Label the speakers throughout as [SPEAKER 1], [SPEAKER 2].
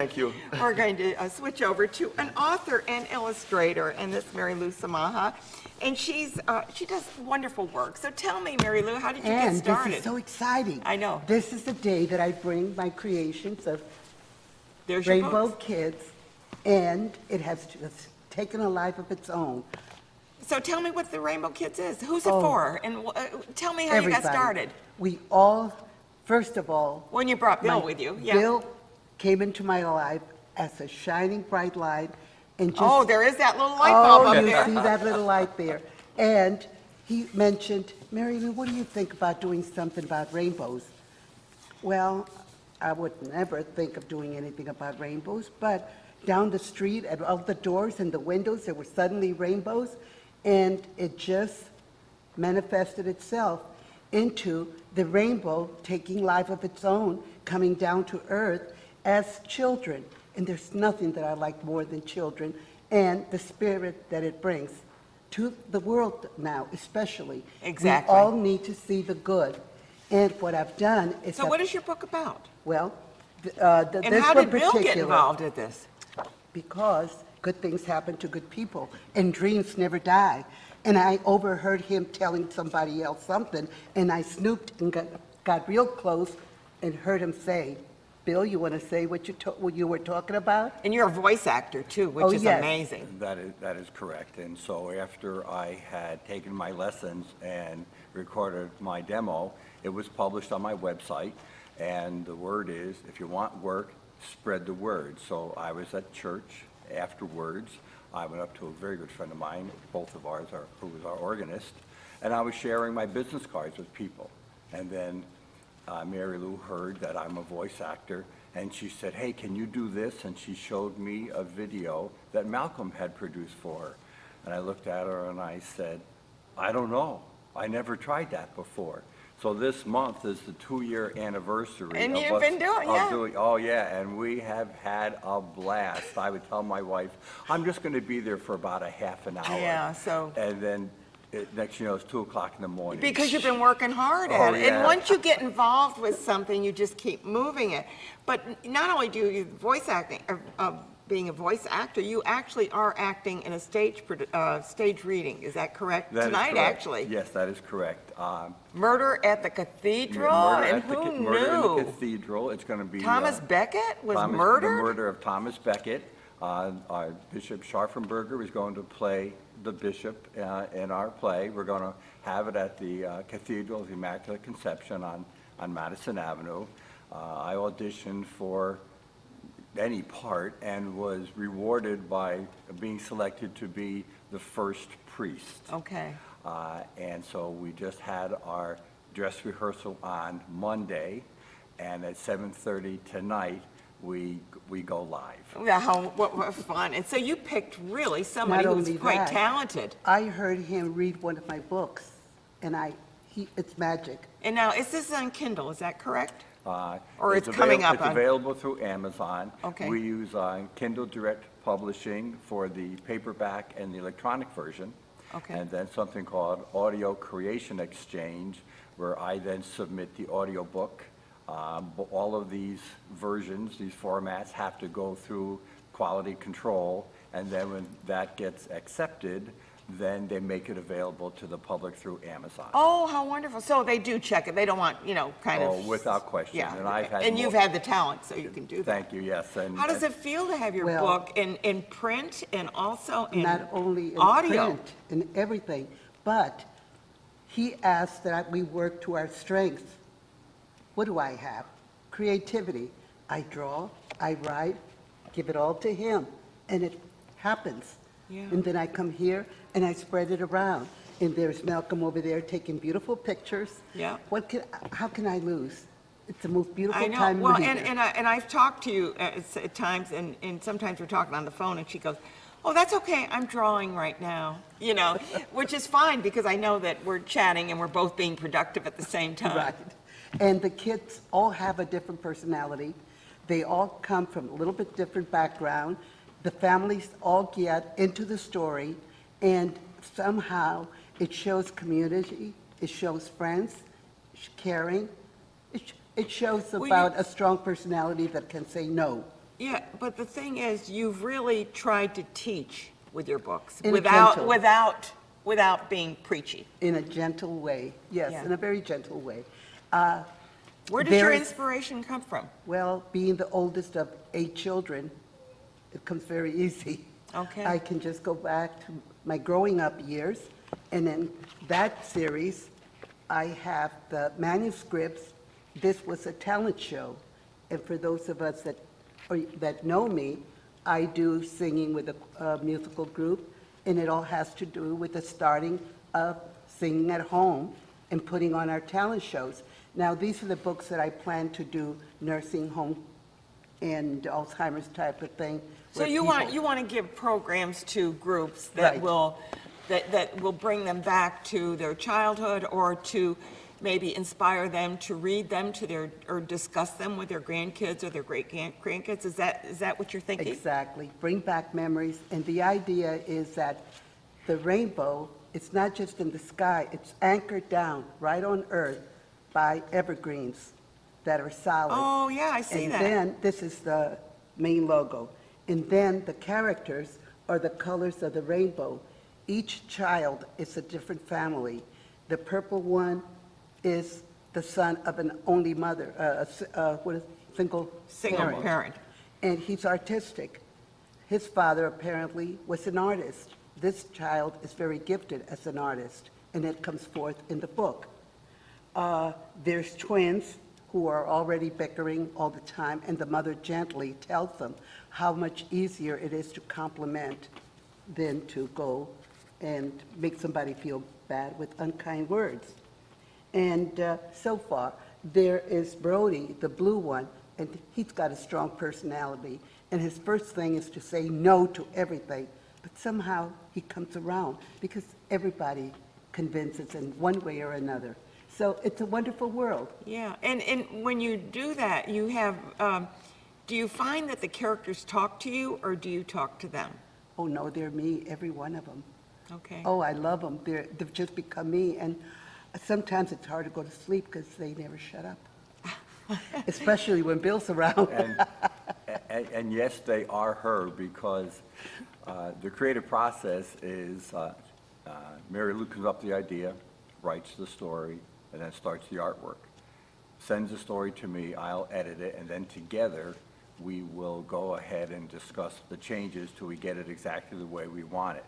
[SPEAKER 1] Thank you.
[SPEAKER 2] We're going to switch over to an author and illustrator, and that's Mary Lou Samaha. And she does wonderful work. So tell me, Mary Lou, how did you get started?
[SPEAKER 3] And this is so exciting.
[SPEAKER 2] I know.
[SPEAKER 3] This is the day that I bring my creations of
[SPEAKER 2] There's your
[SPEAKER 3] Rainbow
[SPEAKER 2] books.
[SPEAKER 3] Kids, and it has just taken a life of its own.
[SPEAKER 2] So tell me what the Rainbow Kids is. Who's it
[SPEAKER 3] Oh.
[SPEAKER 2] for? And tell me how you got started.
[SPEAKER 3] We all, first of all,
[SPEAKER 2] When you brought Bill
[SPEAKER 3] my-
[SPEAKER 2] with you. Yeah.
[SPEAKER 3] Bill came into my life as a shining bright light, and just
[SPEAKER 2] Oh, there is that little light bulb
[SPEAKER 3] oh,
[SPEAKER 2] up
[SPEAKER 3] you
[SPEAKER 2] there.
[SPEAKER 3] see that little light there. And he mentioned, Mary Lou, what do you think about doing something about rainbows? Well, I would never think of doing anything about rainbows, but down the street at all the doors and the windows, there were suddenly rainbows, and it just manifested itself into the rainbow taking life of its own, coming down to earth as children. And there's nothing that I like more than children and the spirit that it brings to the world now, especially.
[SPEAKER 2] Exactly.
[SPEAKER 3] We all need to see the good. And what I've done is...
[SPEAKER 2] So what is your book about?
[SPEAKER 3] Well,
[SPEAKER 2] And
[SPEAKER 3] this
[SPEAKER 2] how
[SPEAKER 3] one
[SPEAKER 2] did Bill get
[SPEAKER 3] particular-
[SPEAKER 2] involved with this?
[SPEAKER 3] Because good things happen to good people, and dreams never die. And I overheard him telling somebody else something, and I snooped and got real close and heard him say, Bill, you want to say what you were talking about?
[SPEAKER 2] And you're a voice actor too, which
[SPEAKER 3] Oh,
[SPEAKER 2] is
[SPEAKER 3] yes.
[SPEAKER 2] amazing.
[SPEAKER 1] That is correct. And so after I had taken my lessons and recorded my demo, it was published on my website. And the word is, if you want work, spread the word. So I was at church afterwards. I went up to a very good friend of mine, both of ours, who was our organist, and I was sharing my business cards with people. And then Mary Lou heard that I'm a voice actor, and she said, hey, can you do this? And she showed me a video that Malcolm had produced for her. And I looked at her and I said, I don't know. I never tried that before. So this month is the 2-year anniversary.
[SPEAKER 2] And
[SPEAKER 1] of
[SPEAKER 2] you've
[SPEAKER 1] us-
[SPEAKER 2] been doing,
[SPEAKER 1] of
[SPEAKER 2] yeah.
[SPEAKER 1] oh, yeah, and we have had a blast. I would tell my wife, I'm just going to be there for about a half an hour.
[SPEAKER 2] Yeah, so-
[SPEAKER 1] And then next, it's 2 o'clock in the morning.
[SPEAKER 2] Because you've been working hard
[SPEAKER 1] Oh,
[SPEAKER 2] at it. And
[SPEAKER 1] yeah.
[SPEAKER 2] once you get involved with something, you just keep moving it. But not only do you voice acting, being a voice actor, you actually are acting in a stage reading. Is that correct?
[SPEAKER 1] That is
[SPEAKER 2] Tonight,
[SPEAKER 1] correct.
[SPEAKER 2] actually.
[SPEAKER 1] Yes, that is correct.
[SPEAKER 2] Murder at the Cathedral?
[SPEAKER 1] Murder
[SPEAKER 2] And
[SPEAKER 1] at the
[SPEAKER 2] who
[SPEAKER 1] Ca- Murder in the
[SPEAKER 2] knew?
[SPEAKER 1] Cathedral. It's going to be...
[SPEAKER 2] Thomas Becket was
[SPEAKER 1] The
[SPEAKER 2] murdered?
[SPEAKER 1] murder of Thomas Becket. Bishop Scharfenberger is going to play the bishop in our play. We're going to have it at the Cathedral of the Immaculate Conception on Madison Avenue. I auditioned for any part and was rewarded by being selected to be the first priest.
[SPEAKER 2] Okay.
[SPEAKER 1] And so we just had our dress rehearsal on Monday, and at 7:30 tonight, we go live.
[SPEAKER 2] Yeah, what fun. And so you picked really somebody
[SPEAKER 3] Not
[SPEAKER 2] who's
[SPEAKER 3] only
[SPEAKER 2] quite
[SPEAKER 3] that,
[SPEAKER 2] talented.
[SPEAKER 3] I heard him read one of my books, and it's magic.
[SPEAKER 2] And now, is this on Kindle, is that correct?
[SPEAKER 1] Uh,
[SPEAKER 2] Or it's coming up
[SPEAKER 1] It's
[SPEAKER 2] on-
[SPEAKER 1] available through Amazon.
[SPEAKER 2] Okay.
[SPEAKER 1] We use Kindle Direct Publishing for the paperback and the electronic version.
[SPEAKER 2] Okay.
[SPEAKER 1] And then something called Audio Creation Exchange, where I then submit the audio book. But all of these versions, these formats, have to go through quality control, and then when that gets accepted, then they make it available to the public through Amazon.
[SPEAKER 2] Oh, how wonderful. So they do check it. They don't want, kind of.
[SPEAKER 1] Oh, without question.
[SPEAKER 2] Yeah.
[SPEAKER 1] And I've had
[SPEAKER 2] And you've
[SPEAKER 1] more-
[SPEAKER 2] had the talent, so you can do that.
[SPEAKER 1] Thank you, yes. And
[SPEAKER 2] How does it feel to have your
[SPEAKER 3] Well-
[SPEAKER 2] book in print and also in
[SPEAKER 3] Not only in
[SPEAKER 2] audio?
[SPEAKER 3] print and everything, but he asked that we work to our strengths. What do I have? Creativity. I draw, I write, give it all to him, and it happens.
[SPEAKER 2] Yeah.
[SPEAKER 3] And then I come here and I spread it around. And there's Malcolm over there taking beautiful pictures.
[SPEAKER 2] Yeah.
[SPEAKER 3] How can I lose? It's the most beautiful
[SPEAKER 2] I know.
[SPEAKER 3] time
[SPEAKER 2] Well,
[SPEAKER 3] of the
[SPEAKER 2] and
[SPEAKER 3] year.
[SPEAKER 2] I've talked to you at times, and sometimes we're talking on the phone, and she goes, oh, that's okay, I'm drawing right now, which is fine, because I know that we're chatting and we're both being productive at the same time.
[SPEAKER 3] Right. And the kids all have a different personality. They all come from a little bit different background. The families all get into the story, and somehow it shows community, it shows friends, caring. It shows
[SPEAKER 2] Well,
[SPEAKER 3] about a strong personality that can say no.
[SPEAKER 2] Yeah, but the thing is, you've really tried to teach with your books
[SPEAKER 3] In a gentle-
[SPEAKER 2] without being preachy.
[SPEAKER 3] In a gentle way, yes,
[SPEAKER 2] Yeah.
[SPEAKER 3] in a very gentle way.
[SPEAKER 2] Where does your
[SPEAKER 3] Very-
[SPEAKER 2] inspiration come from?
[SPEAKER 3] Well, being the oldest of 8 children, it comes very easy.
[SPEAKER 2] Okay.
[SPEAKER 3] I can just go back to my growing up years, and in that series, I have the manuscripts. This was a talent show, and for those of us that know me, I do singing with a musical group, and it all has to do with the starting of singing at home and putting on our talent shows. Now, these are the books that I plan to do, nursing home and Alzheimer's type of thing.
[SPEAKER 2] So
[SPEAKER 3] where
[SPEAKER 2] you
[SPEAKER 3] people-
[SPEAKER 2] want to give programs to groups that
[SPEAKER 3] Right.
[SPEAKER 2] will bring them back to their childhood, or to maybe inspire them to read them or discuss them with their grandkids or their great-grandkids? Is that what you're thinking?
[SPEAKER 3] Exactly, bring back memories, and the idea is that the rainbow, it's not just in the sky, it's anchored down right on earth by evergreens that are solid.
[SPEAKER 2] Oh, yeah, I see that.
[SPEAKER 3] And then, this is the main logo, and then the characters are the colors of the rainbow. Each child is a different family. The purple one is the son of an only mother, single
[SPEAKER 2] Single parent.
[SPEAKER 3] and he's artistic. His father apparently was an artist. This child is very gifted as an artist, and it comes forth in the book. There's twins who are already bickering all the time, and the mother gently tells them how much easier it is to compliment than to go and make somebody feel bad with unkind words. And so far, there is Brody, the blue one, and he's got a strong personality. And his first thing is to say no to everything. But somehow he comes around because everybody convinces in one way or another. So it's a wonderful world.
[SPEAKER 2] Yeah, and when you do that, you have, do you find that the characters talk to you, or do you talk to them?
[SPEAKER 3] Oh, no, they're me, every one of them.
[SPEAKER 2] Okay.
[SPEAKER 3] Oh, I love them. They've just become me. And sometimes it's hard to go to sleep because they never shut up. Especially when Bill's around.
[SPEAKER 1] And yes, they are her, because the creative process is Mary Lou comes up with the idea, writes the story, and then starts the artwork. Sends the story to me, I'll edit it, and then together we will go ahead and discuss the changes till we get it exactly the way we want it.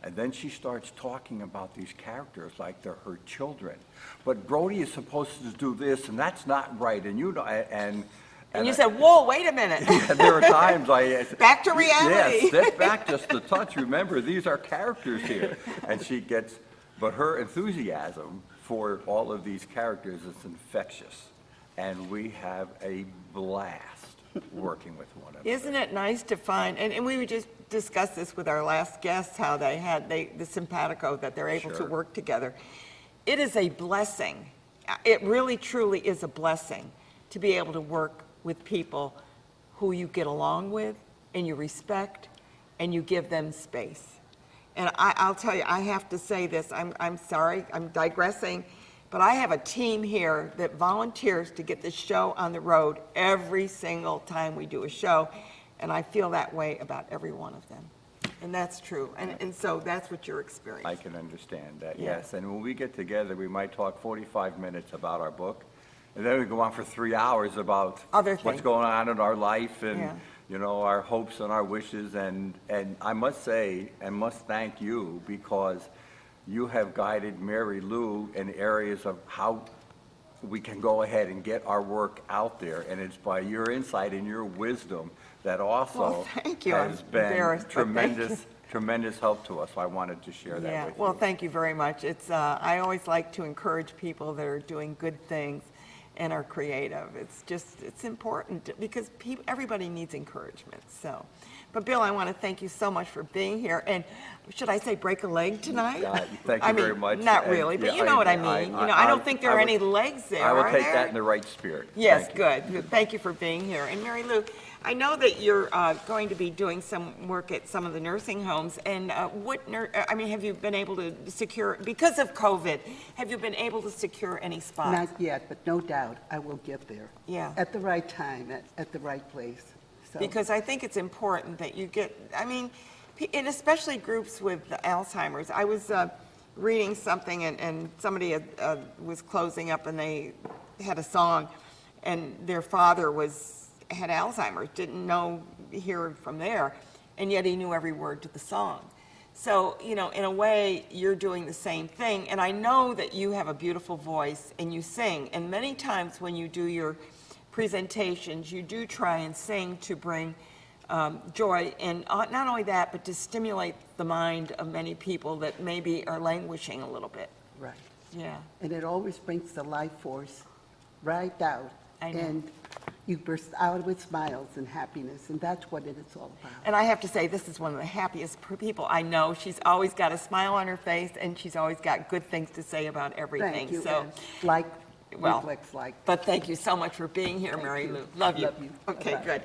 [SPEAKER 1] And then she starts talking about these characters like they're her children. But Brody is supposed to do this, and that's not right, and you know,
[SPEAKER 2] And you said, whoa, wait a minute.
[SPEAKER 1] and there are times
[SPEAKER 2] Back to reality.
[SPEAKER 1] Yes, step back just a touch. Remember, these are characters here. And she gets, but her enthusiasm for all of these characters is infectious. And we have a blast working with one another.
[SPEAKER 2] Isn't it nice to find, and we would just discuss this with our last guests, how they had the simpatico, that they're able to
[SPEAKER 1] Sure.
[SPEAKER 2] work together. It is a blessing. It really, truly is a blessing to be able to work with people who you get along with and you respect and you give them space. And I'll tell you, I have to say this, I'm sorry, I'm digressing, but I have a team here that volunteers to get this show on the road every single time we do a show, and I feel that way about every one of them. And that's true, and so that's what you're experiencing.
[SPEAKER 1] I can understand that,
[SPEAKER 2] Yeah.
[SPEAKER 1] yes. And when we get together, we might talk 45 minutes about our book, and then we go on for 3 hours about
[SPEAKER 2] Other
[SPEAKER 1] what's
[SPEAKER 2] things.
[SPEAKER 1] going on in our life and,
[SPEAKER 2] Yeah.
[SPEAKER 1] you know, our hopes and our wishes. And I must say, and must thank you, because you have guided Mary Lou in areas of how we can go ahead and get our work out there. And it's by your insight and your wisdom that also
[SPEAKER 2] Well, thank you. I'm
[SPEAKER 1] has been
[SPEAKER 2] embarrassed, but thank you.
[SPEAKER 1] tremendous help to us. So I wanted to share that
[SPEAKER 2] Yeah,
[SPEAKER 1] with
[SPEAKER 2] well,
[SPEAKER 1] you.
[SPEAKER 2] thank you very much. It's, I always like to encourage people that are doing good things and are creative. It's just, it's important because everybody needs encouragement, so. But Bill, I want to thank you so much for being here, and should I say break a leg tonight?
[SPEAKER 1] Thank
[SPEAKER 2] I
[SPEAKER 1] you
[SPEAKER 2] mean,
[SPEAKER 1] very much.
[SPEAKER 2] not
[SPEAKER 1] And,
[SPEAKER 2] really, but
[SPEAKER 1] yeah,
[SPEAKER 2] you know what I mean. You know, I don't think there are
[SPEAKER 1] I
[SPEAKER 2] any
[SPEAKER 1] will-
[SPEAKER 2] legs there,
[SPEAKER 1] I will
[SPEAKER 2] are
[SPEAKER 1] take
[SPEAKER 2] there?
[SPEAKER 1] that in the right spirit.
[SPEAKER 2] Yes,
[SPEAKER 1] Thank you.
[SPEAKER 2] good. Thank you for being here. And Mary Lou, I know that you're going to be doing some work at some of the nursing homes, and have you been able to secure, because of COVID, have you been able to secure any spots?
[SPEAKER 3] Not yet, but no doubt I will get there.
[SPEAKER 2] Yeah.
[SPEAKER 3] At the right time, at the right place. So-
[SPEAKER 2] Because I think it's important that you get, I mean, and especially groups with Alzheimer's. I was reading something and somebody was closing up and they had a song and their father had Alzheimer's, didn't hear from there, and yet he knew every word to the song. So, in a way, you're doing the same thing. And I know that you have a beautiful voice and you sing. And many times when you do your presentations, you do try and sing to bring joy. And not only that, but to stimulate the mind of many people that maybe are languishing a little bit.
[SPEAKER 3] Right.
[SPEAKER 2] Yeah.
[SPEAKER 3] And it always brings the life force right out.
[SPEAKER 2] I know.
[SPEAKER 3] And you burst out with smiles and happiness, and that's what it is all about.
[SPEAKER 2] And I have to say, this is one of the happiest people I know. She's always got a smile on her face, and she's always got good things to say about everything.
[SPEAKER 3] Thank you,
[SPEAKER 2] So,
[SPEAKER 3] and like
[SPEAKER 2] well,
[SPEAKER 3] reflects like.
[SPEAKER 2] but thank you so much for being here, Mary
[SPEAKER 3] you.
[SPEAKER 2] Lou. Love you.
[SPEAKER 3] Love you.
[SPEAKER 2] Okay,
[SPEAKER 3] Bye-bye.
[SPEAKER 2] good.